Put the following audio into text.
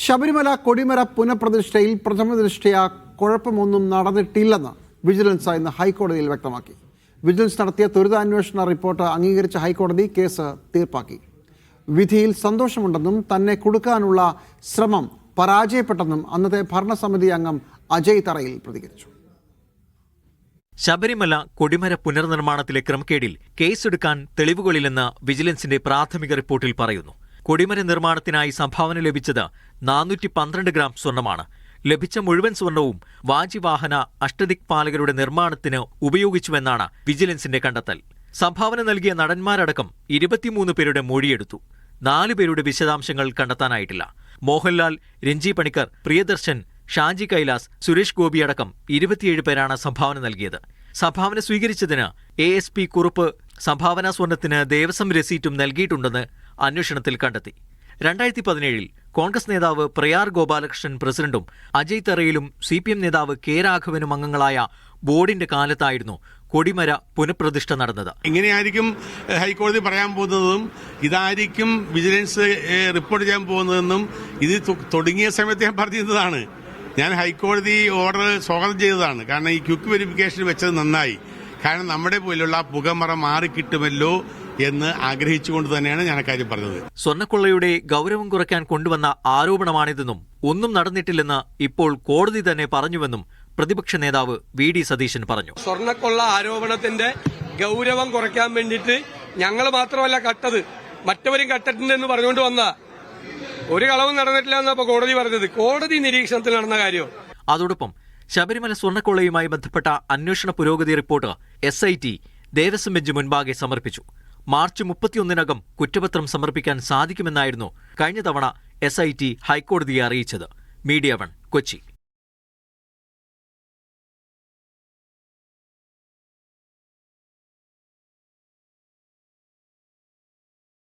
ശബരിമല കൊടിമര പുനഃപ്രതിഷ്ഠയിൽ പ്രഥമ ദൃഷ്ട്യാ കുഴപ്പമൊന്നും നടന്നിട്ടില്ലെന്ന് വിജിലൻസ് ഇന്ന് ഹൈക്കോടതിയിൽ വ്യക്തമാക്കി. വിജിലൻസ് നടത്തിയ ത്വരിതാന്വേഷണ റിപ്പോർട്ട് അംഗീകരിച്ച ഹൈക്കോടതി കേസ് തീർപ്പാക്കി. വിധിയിൽ സന്തോഷമുണ്ടെന്നും തന്നെ കുടുക്കാനുള്ള ശ്രമം പരാജയപ്പെട്ടെന്നും അന്നത്തെ ഭരണസമിതി അംഗം അജയ് തറയിൽ പ്രതികരിച്ചു. ശബരിമല കൊടിമര പുനർനിർമ്മാണത്തിലെ ക്രമക്കേടിൽ കേസെടുക്കാൻ തെളിവുകളില്ലെന്ന് വിജിലൻസിന്റെ പ്രാഥമിക റിപ്പോർട്ടിൽ പറയുന്നു. കൊടിമര നിർമ്മാണത്തിനായി സംഭാവന ലഭിച്ചത് 412 ഗ്രാം സ്വർണമാണ്. ലഭിച്ച മുഴുവൻ സ്വർണവും വാജിവാഹന അഷ്ടദിക്പാലകരുടെ നിർമ്മാണത്തിന് ഉപയോഗിച്ചുവെന്നാണ് വിജിലൻസിന്റെ കണ്ടെത്തൽ. സംഭാവന നൽകിയ നടന്മാരടക്കം 23 പേരുടെ മൊഴിയെടുത്തു. 4 പേരുടെ വിശദാംശങ്ങൾ കണ്ടെത്താനായിട്ടില്ല. മോഹൻലാൽ, രഞ്ജി പണിക്കർ, പ്രിയദർശൻ, ഷാജി കൈലാസ്, സുരേഷ് ഗോപിയടക്കം 27 പേരാണ് സംഭാവന നൽകിയത്. സംഭാവന സ്വീകരിച്ചതിന് ASP കുറുപ്പ് സംഭാവനാ സ്വർണത്തിന് ദേവസ്വം രസീറ്റും നൽകിയിട്ടുണ്ടെന്ന് അന്വേഷണത്തിൽ കണ്ടെത്തി. 2017 കോൺഗ്രസ് നേതാവ് പ്രയാർ ഗോപാലകൃഷ്ണൻ പ്രസിഡന്റും അജയ് തറയിലും CPM നേതാവ് K രാഘവനും അംഗങ്ങളായ ബോർഡിന്റെ കാലത്തായിരുന്നു കൊടിമര പുനഃപ്രതിഷ്ഠ നടന്നത്. ഇങ്ങനെയായിരിക്കും ഹൈക്കോടതി പറയാൻ പോകുന്നതും ഇതായിരിക്കും വിജിലൻസ് റിപ്പോർട്ട് ചെയ്യാൻ പോകുന്നതെന്നും ഇത് തുടങ്ങിയ സമയത്ത് ഞാൻ പറഞ്ഞിരുന്നതാണ്. ഞാൻ ഹൈക്കോടതി ഓർഡർ സ്വാഗതം ചെയ്തതാണ്. കാരണം ഈ ക്വിക്ക് വെരിഫിക്കേഷൻ വെച്ചത് നന്നായി. കാരണം നമ്മുടെ പോലുള്ള പുകമറ മാറിക്കിട്ടുമല്ലോ എന്ന് ആഗ്രഹിച്ചുകൊണ്ട് തന്നെയാണ് ഞാൻ അക്കാര്യം പറഞ്ഞത്. സ്വർണ്ണക്കൊള്ളയുടെ ഗൌരവം കുറയ്ക്കാൻ കൊണ്ടുവന്ന ആരോപണമാണിതെന്നും ഒന്നും നടന്നിട്ടില്ലെന്ന് ഇപ്പോൾ കോടതി തന്നെ പറഞ്ഞുവെന്നും പ്രതിപക്ഷ നേതാവ് VD സതീശൻ പറഞ്ഞു. സ്വർണ്ണക്കൊള്ള ആരോപണത്തിന്റെ ഗൌരവം കുറയ്ക്കാൻ വേണ്ടിയിട്ട് ഞങ്ങൾ മാത്രമല്ല കട്ടത്, മറ്റവരും കട്ടിട്ടുണ്ടെന്ന് പറഞ്ഞുകൊണ്ട് വന്ന ഒരു കളവും നടന്നിട്ടില്ല എന്നപ്പോ കോടതി പറഞ്ഞത്. കോടതി നിരീക്ഷണത്തിൽ നടന്ന കാര്യം. അതോടൊപ്പം ശബരിമല സ്വർണ്ണക്കൊള്ളയുമായി ബന്ധപ്പെട്ട അന്വേഷണ പുരോഗതി റിപ്പോർട്ട് SIT ദേവസ്വം ബെഞ്ച് മുൻപാകെ സമർപ്പിച്ചു. മാർച്ച് 31-നകം കുറ്റപത്രം സമർപ്പിക്കാൻ സാധിക്കുമെന്നായിരുന്നു കഴിഞ്ഞ തവണ SIT ഹൈക്കോടതിയെ അറിയിച്ചത്. മീഡിയ 1 കൊച്ചി.